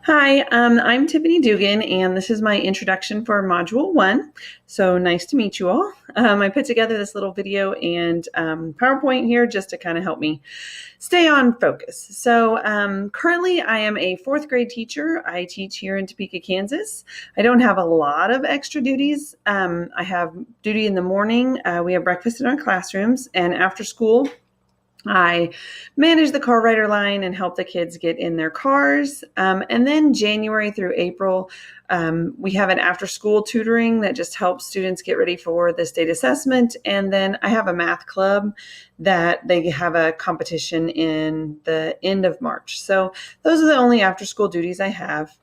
Hi, I'm Tiffany Dugan, and this is my introduction for Module 1. So nice to meet you all. I put together this little video and PowerPoint here just to kind of help me stay on focus. So currently I am a fourth grade teacher. I teach here in Topeka, Kansas. I don't have a lot of extra duties. I have duty in the morning. We have breakfast in our classrooms, and after school, I manage the car rider line and help the kids get in their cars. And then January through April, we have an after school tutoring that just helps students get ready for the state assessment. And then I have a math club that they have a competition in the end of March. So those are the only after school duties I have.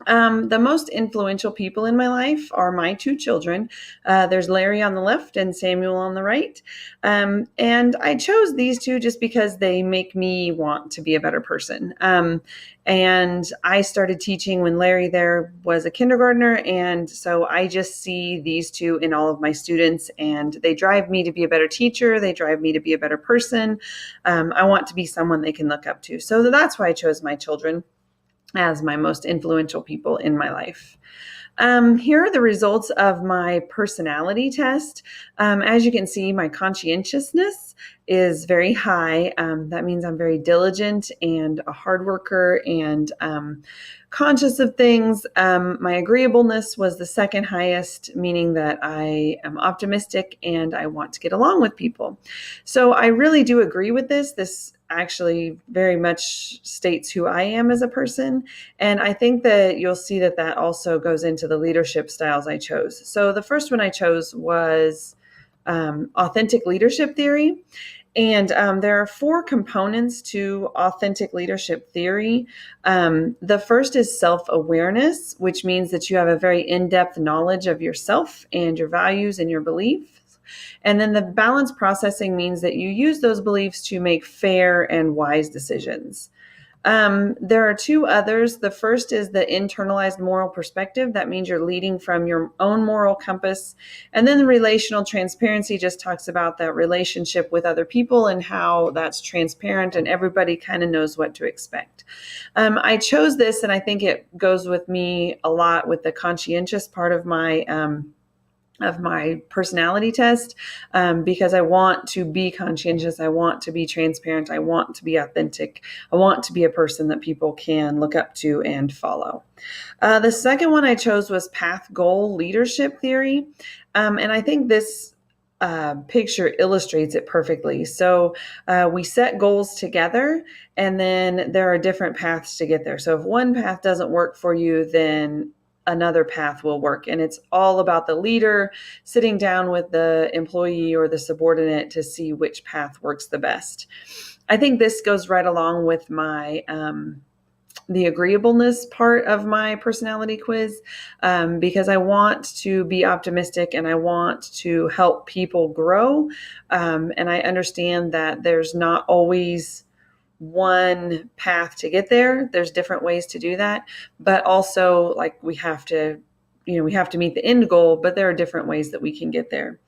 The most influential people in my life are my two children. There's Larry on the left and Samuel on the right. And I chose these two just because they make me want to be a better person. And I started teaching when Larry there was a kindergartner. And so I just see these two in all of my students, and they drive me to be a better teacher. They drive me to be a better person. I want to be someone they can look up to. So that's why I chose my children as my most influential people in my life. Here are the results of my personality test. As you can see, my conscientiousness is very high. That means I'm very diligent and a hard worker and conscious of things. My agreeableness was the second highest, meaning that I am optimistic and I want to get along with people. So I really do agree with this. This actually very much states who I am as a person. And I think that you'll see that that also goes into the leadership styles I chose. So the first one I chose was authentic leadership theory. And there are four components to authentic leadership theory. The first is self-awareness, which means that you have a very in-depth knowledge of yourself and your values and your beliefs. And then the balanced processing means that you use those beliefs to make fair and wise decisions. There are two others. The first is the internalized moral perspective. That means you're leading from your own moral compass. And then the relational transparency just talks about that relationship with other people and how that's transparent and everybody kind of knows what to expect. I chose this, and I think it goes with me a lot with the conscientious part of my personality test, because I want to be conscientious. I want to be transparent. I want to be authentic. I want to be a person that people can look up to and follow. The second one I chose was path goal leadership theory. And I think this picture illustrates it perfectly. So we set goals together, and then there are different paths to get there. So if one path doesn't work for you, then another path will work. And it's all about the leader sitting down with the employee or the subordinate to see which path works the best. I think this goes right along with my the agreeableness part of my personality quiz, because I want to be optimistic and I want to help people grow. And I understand that there's not always one path to get there. There's different ways to do that, but also like we have to meet the end goal, but there are different ways that we can get there.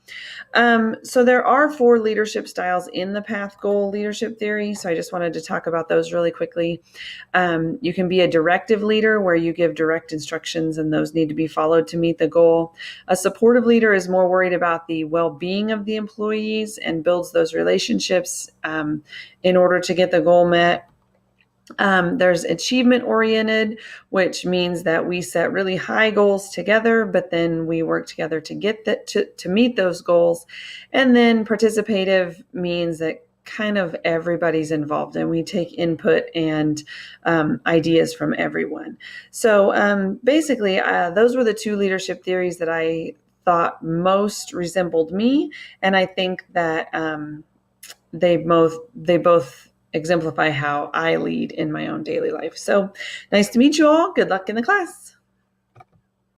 So there are four leadership styles in the path goal leadership theory. So I just wanted to talk about those really quickly. You can be a directive leader where you give direct instructions and those need to be followed to meet the goal. A supportive leader is more worried about the well-being of the employees and builds those relationships in order to get the goal met. There's achievement oriented, which means that we set really high goals together, but then we work together to get that to meet those goals. And then participative means that kind of everybody's involved and we take input and ideas from everyone. So basically, those were the two leadership theories that I thought most resembled me. And I think that they both exemplify how I lead in my own daily life. So nice to meet you all. Good luck in the class.